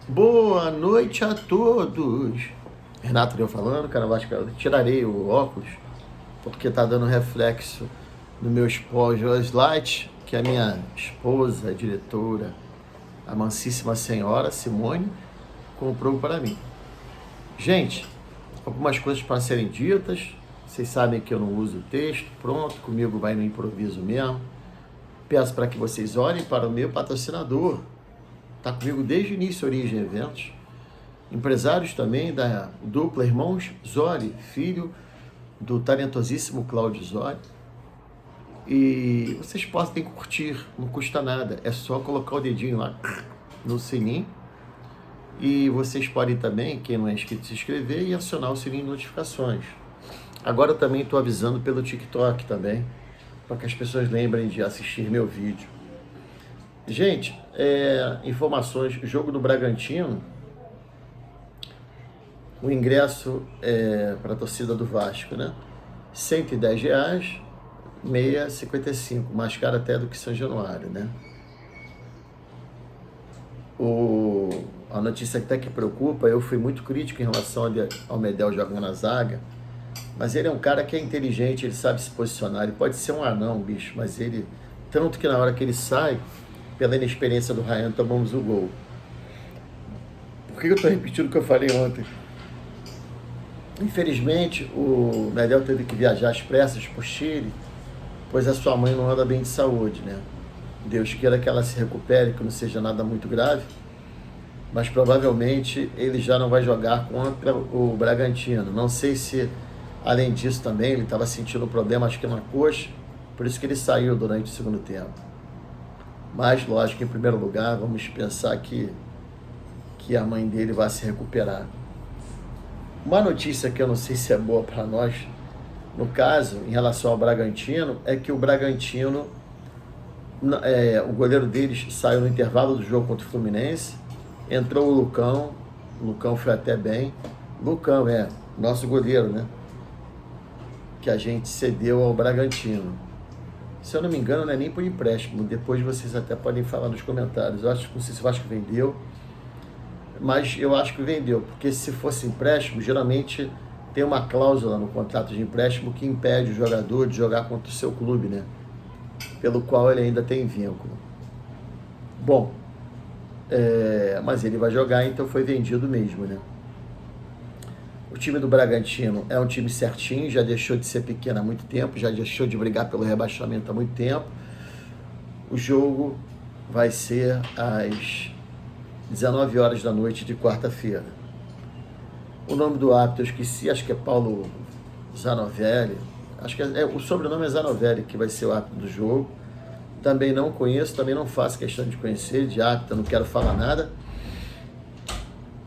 Boa noite a todos. Renato deu falando, cara, eu acho que eu tirarei o óculos porque tá dando reflexo no meu slide, que a minha esposa, a diretora, a mansíssima senhora Simone, comprou para mim. Gente, algumas coisas para serem ditas. Vocês sabem que eu não uso texto, pronto, comigo vai no improviso mesmo. Peço para que vocês olhem para o meu patrocinador. Está comigo desde o início, Origem Eventos. Empresários também da dupla Irmãos Zori, filho do talentosíssimo Cláudio Zori. E vocês podem curtir, não custa nada. É só colocar o dedinho lá no sininho. E vocês podem também, quem não é inscrito, se inscrever e acionar o sininho de notificações. Agora eu também estou avisando pelo TikTok também, para que as pessoas lembrem de assistir meu vídeo. Gente, informações, jogo do Bragantino, o ingresso para a torcida do Vasco, né? R$110, meia 55, mais caro até do que São Januário, né? A notícia até que preocupa, eu fui muito crítico em relação ao Medel jogando na zaga, mas ele é um cara que é inteligente, ele sabe se posicionar, ele pode ser um anão, bicho, mas ele, tanto que na hora que ele sai, pela inexperiência do Ryan, tomamos o gol. Por que eu estou repetindo o que eu falei ontem? Infelizmente, o Medel teve que viajar às pressas para o Chile, pois a sua mãe não anda bem de saúde, né? Deus queira que ela se recupere, que não seja nada muito grave, mas provavelmente ele já não vai jogar contra o Bragantino. Não sei se, além disso também, ele estava sentindo um problema, acho que na coxa, por isso que ele saiu durante o segundo tempo. Mas, lógico, em primeiro lugar, vamos pensar que a mãe dele vai se recuperar. Uma notícia que eu não sei se é boa para nós, no caso, em relação ao Bragantino, é que o Bragantino, o goleiro deles saiu no intervalo do jogo contra o Fluminense, entrou o Lucão foi até bem. Lucão nosso goleiro, né? Que a gente cedeu ao Bragantino. Se eu não me engano, não é nem por empréstimo. Depois vocês até podem falar nos comentários. Eu acho que não sei se o Vasco vendeu, mas eu acho que vendeu, porque se fosse empréstimo, geralmente tem uma cláusula no contrato de empréstimo que impede o jogador de jogar contra o seu clube, né? Pelo qual ele ainda tem vínculo. Bom, mas ele vai jogar, então foi vendido mesmo, né? O time do Bragantino é um time certinho, já deixou de ser pequeno há muito tempo, já deixou de brigar pelo rebaixamento há muito tempo. O jogo vai ser às 19 horas da noite de quarta-feira. O nome do árbitro eu esqueci, acho que é Paulo Zanovelli, acho que o sobrenome é Zanovelli, que vai ser o árbitro do jogo. Também não conheço, também não faço questão de conhecer, de árbitro não quero falar nada.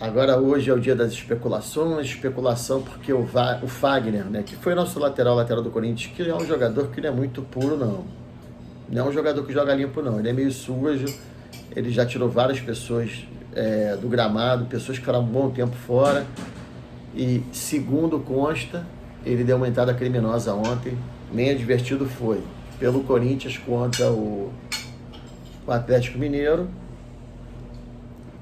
Agora hoje é o dia das especulação porque o Fagner, né, que foi nosso lateral do Corinthians, que é um jogador que não é muito puro, não. Não é um jogador que joga limpo, não. Ele é meio sujo, ele já tirou várias pessoas do gramado, pessoas que ficaram um bom tempo fora. E segundo consta, ele deu uma entrada criminosa ontem, nem advertido foi, pelo Corinthians contra o Atlético Mineiro.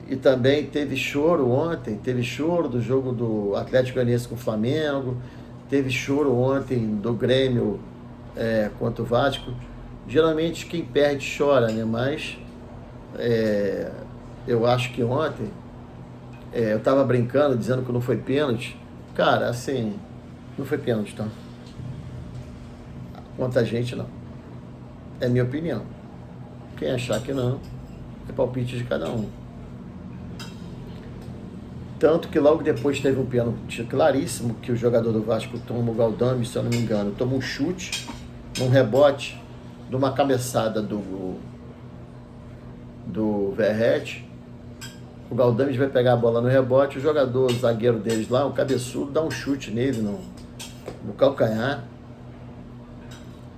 E também teve choro ontem, teve choro do jogo do Atlético Goianiense com o Flamengo, teve choro ontem do Grêmio contra o Vasco. Geralmente quem perde chora, né? Mas eu acho que ontem, eu tava brincando, dizendo que não foi pênalti. Cara, assim, não foi pênalti, tá? Contra a gente, não. É minha opinião. Quem achar que não, é palpite de cada um. Tanto que logo depois teve um pênalti claríssimo, que o jogador do Vasco toma, o Galdame, se eu não me engano, toma um chute, um rebote, de uma cabeçada do Verratti. O Galdame vai pegar a bola no rebote, o zagueiro deles lá, o cabeçudo, dá um chute nele no calcanhar.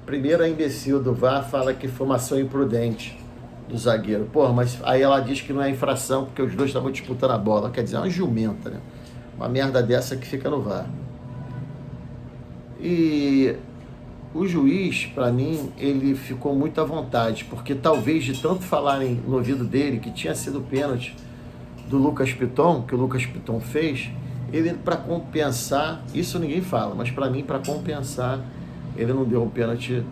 Primeiro a imbecil do VAR fala que foi uma ação imprudente do zagueiro. Porra, mas aí ela diz que não é infração porque os dois estavam disputando a bola. Quer dizer, é uma jumenta, né? Uma merda dessa que fica no VAR. E o juiz, para mim, ele ficou muito à vontade, porque talvez de tanto falarem no ouvido dele que tinha sido pênalti, do Lucas Piton, que o Lucas Piton fez, ele, para compensar, isso ninguém fala, mas para mim, para compensar, ele não deu um pênalti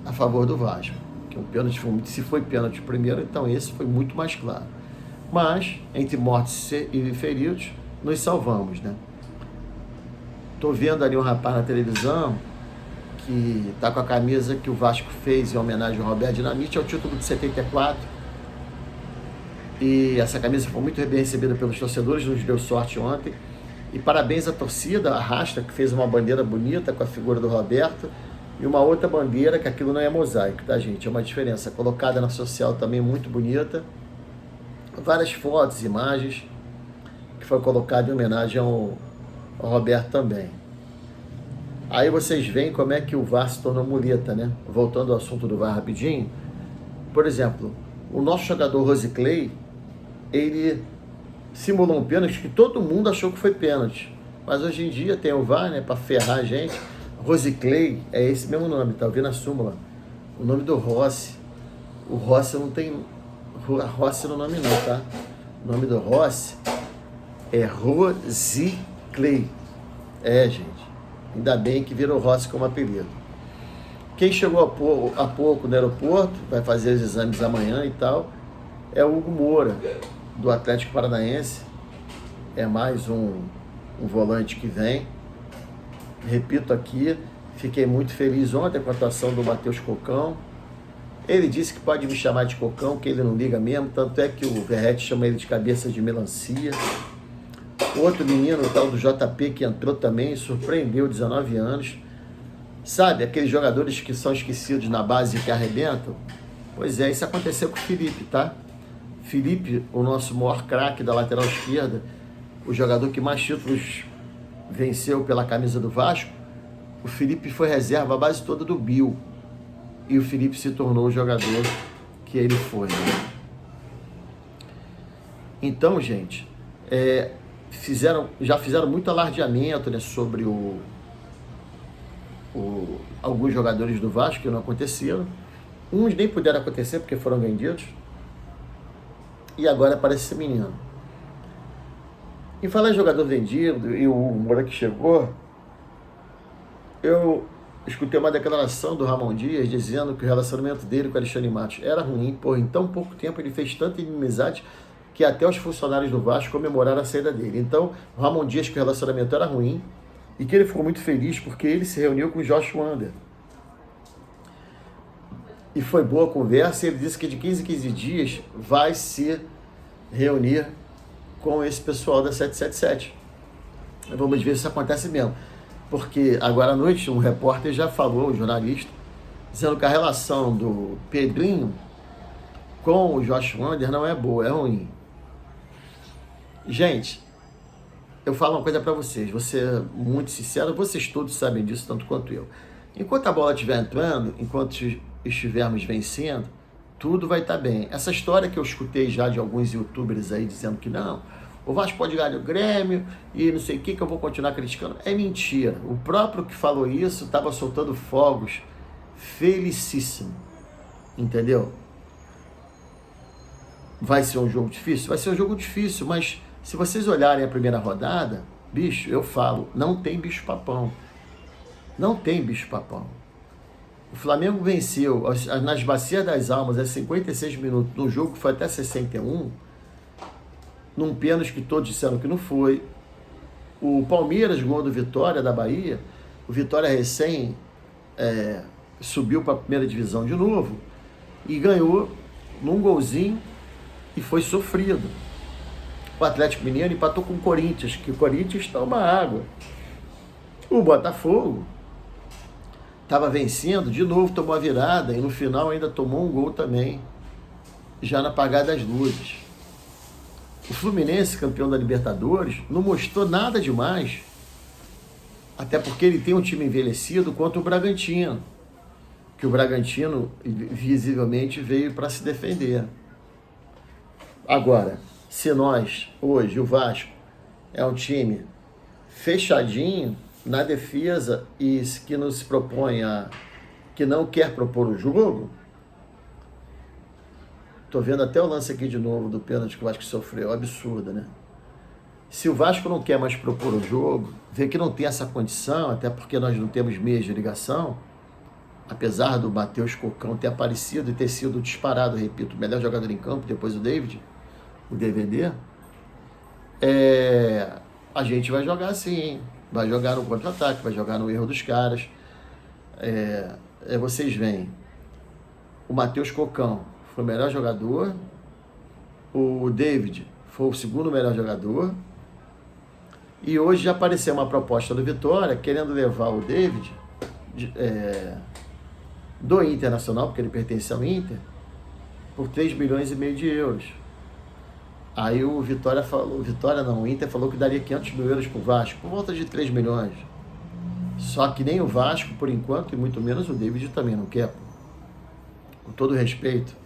a favor do Vasco. Que um pênalti se foi pênalti primeiro, então esse foi muito mais claro. Mas, entre mortos e feridos, nos salvamos, né? Tô vendo ali um rapaz na televisão que tá com a camisa que o Vasco fez em homenagem ao Roberto Dinamite, é o título de 74. E essa camisa foi muito bem recebida pelos torcedores, nos deu sorte ontem. E parabéns à torcida, a Rasta, que fez uma bandeira bonita com a figura do Roberto, e uma outra bandeira, que aquilo não é mosaico, tá, gente? É uma diferença, colocada na social também muito bonita. Várias fotos, imagens, que foi colocada em homenagem ao Roberto também. Aí vocês veem como é que o VAR se tornou muleta, né? Voltando ao assunto do VAR rapidinho. Por exemplo, o nosso jogador Rosiclay, ele simulou um pênalti que todo mundo achou que foi pênalti. Mas hoje em dia tem o VAR, né, para ferrar a gente. Rosiclay é esse mesmo nome, tá ouvindo a súmula? O nome do Rossi. O Rossi não tem Rossi no nome não, tá? O nome do Rossi é Rosiclay. Gente. Ainda bem que virou Rossi como apelido. Quem chegou há pouco no aeroporto, vai fazer os exames amanhã e tal, é o Hugo Moura, do Atlético Paranaense. É mais um volante que vem. Repito aqui, fiquei muito feliz ontem com a atuação do Matheus Cocão. Ele disse que pode me chamar de Cocão, que ele não liga mesmo, tanto é que o Verratti chama ele de cabeça de melancia. Outro menino, o tal do JP, que entrou também, surpreendeu, 19 anos. Sabe, aqueles jogadores que são esquecidos na base e que arrebentam? Pois é, isso aconteceu com o Felipe, tá? Felipe, o nosso maior craque da lateral esquerda, o jogador que mais títulos venceu pela camisa do Vasco, o Felipe foi reserva a base toda do Bill. E o Felipe se tornou o jogador que ele foi, né? Então, gente, já fizeram muito alardeamento, né, sobre alguns jogadores do Vasco que não aconteceram. Uns nem puderam acontecer porque foram vendidos. E agora aparece esse menino. E falar em jogador vendido e o Moura que chegou, eu escutei uma declaração do Ramon Dias dizendo que o relacionamento dele com o Alexandre Matos era ruim. Em tão pouco tempo ele fez tanta inimizade que até os funcionários do Vasco comemoraram a saída dele. Então, o Ramon Dias que o relacionamento era ruim e que ele ficou muito feliz porque ele se reuniu com o Josh Wander. E foi boa a conversa, e ele disse que de 15 em 15 dias vai se reunir com esse pessoal da 777. Vamos ver se isso acontece mesmo. Porque agora à noite um repórter já falou, um jornalista, dizendo que a relação do Pedrinho com o Josh Wander não é boa, é ruim. Gente, eu falo uma coisa para vocês, vou ser muito sincero, vocês todos sabem disso tanto quanto eu. Enquanto a bola estiver entrando, enquanto estivermos vencendo, tudo vai estar bem. Essa história que eu escutei já de alguns youtubers aí dizendo que não, o Vasco pode ganhar o Grêmio e não sei o que eu vou continuar criticando, é mentira. O próprio que falou isso estava soltando fogos felicíssimo, entendeu? Vai ser um jogo difícil? Vai ser um jogo difícil, mas se vocês olharem a primeira rodada, bicho, eu falo, não tem bicho-papão. Não tem bicho-papão. O Flamengo venceu nas Bacias das Almas aos 56 minutos, no jogo que foi até 61, num pênalti que todos disseram que não foi. O Palmeiras, gol do Vitória da Bahia, o Vitória recém subiu para a primeira divisão de novo e ganhou num golzinho e foi sofrido. O Atlético Mineiro empatou com o Corinthians, que o Corinthians toma água. O Botafogo estava vencendo, de novo tomou a virada e no final ainda tomou um gol também, já na apagada das luzes. O Fluminense, campeão da Libertadores, não mostrou nada demais, até porque ele tem um time envelhecido contra o Bragantino, que o Bragantino visivelmente veio para se defender. Agora, se nós, hoje, o Vasco, é um time fechadinho na defesa e que não se propõe que não quer propor o jogo, Tô vendo até o lance aqui de novo do pênalti que o Vasco sofreu, absurdo, né? Se o Vasco não quer mais propor o jogo, vê que não tem essa condição, até porque nós não temos meias de ligação, apesar do Matheus Cocão ter aparecido e ter sido disparado, repito, o melhor jogador em campo, depois o David, o DVD, a gente vai jogar assim, vai jogar no contra-ataque, vai jogar no erro dos caras. Vocês veem, o Matheus Cocão foi o melhor jogador, o David foi o segundo melhor jogador, e hoje já apareceu uma proposta do Vitória querendo levar o David do Internacional, porque ele pertence ao Inter, por 3 milhões e meio de euros. Aí o Inter falou que daria 500 mil euros pro Vasco, por volta de 3 milhões. Só que nem o Vasco, por enquanto, e muito menos o David também não quer. Com todo respeito,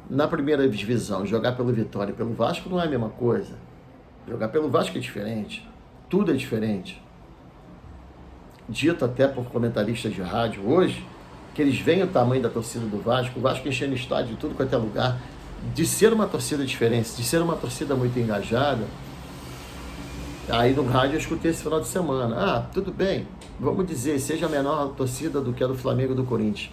na primeira divisão, jogar pelo Vitória e pelo Vasco não é a mesma coisa. Jogar pelo Vasco é diferente. Tudo é diferente. Dito até por comentaristas de rádio hoje, que eles veem o tamanho da torcida do Vasco, o Vasco enchendo estádio de tudo quanto é lugar, de ser uma torcida diferente, de ser uma torcida muito engajada. Aí no rádio eu escutei esse final de semana, tudo bem, vamos dizer, seja a menor torcida do que a do Flamengo e do Corinthians,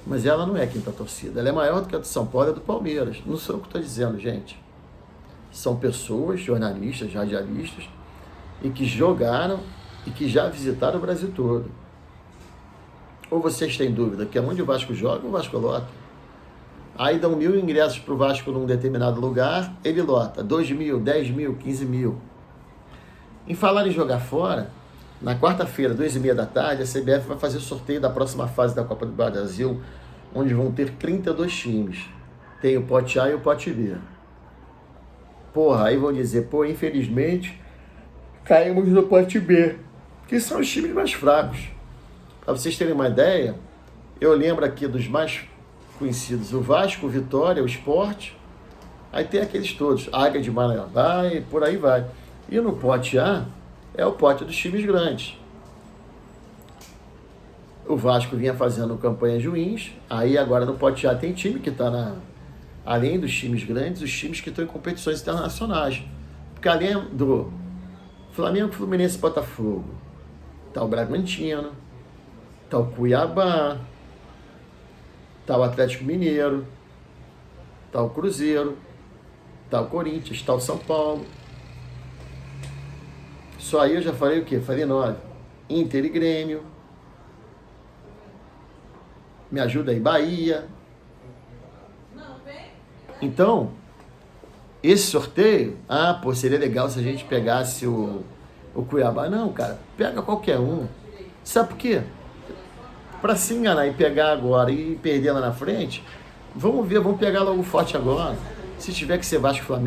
mas ela não é a quinta torcida, ela é maior do que a do São Paulo e a do Palmeiras. Não sou eu que estou dizendo, gente. São pessoas, jornalistas, radialistas, e que jogaram e que já visitaram o Brasil todo. Ou vocês têm dúvida que onde o Vasco joga, o Vasco lota. Aí dão 1.000 ingressos para o Vasco num determinado lugar, ele lota 2.000, 10.000, 15.000. Em falar em jogar fora, na quarta-feira, 2h30 da tarde, a CBF vai fazer o sorteio da próxima fase da Copa do Brasil, onde vão ter 32 times. Tem o pote A e o pote B. Aí vão dizer, infelizmente, caímos no pote B, que são os times mais fracos. Para vocês terem uma ideia, eu lembro aqui dos mais conhecidos, o Vasco, o Vitória, o Sport, aí tem aqueles todos, Águia de Marabá e por aí vai. E no pote A é o pote dos times grandes. O Vasco vinha fazendo campanhas ruins, aí agora no pote A tem time que está além dos times grandes, os times que estão em competições internacionais. Porque além do Flamengo, Fluminense e Botafogo, está o Bragantino, está o Cuiabá, está o Atlético Mineiro, está o Cruzeiro, está o Corinthians, está o São Paulo. Só aí eu já falei o quê? Falei 9. Inter e Grêmio. Me ajuda aí, Bahia. Então, esse sorteio, seria legal se a gente pegasse o Cuiabá. Não, cara, pega qualquer um. Sabe por quê? Para se enganar e pegar agora e perder lá na frente, vamos pegar logo forte agora. Se tiver que ser Vasco e Flamengo,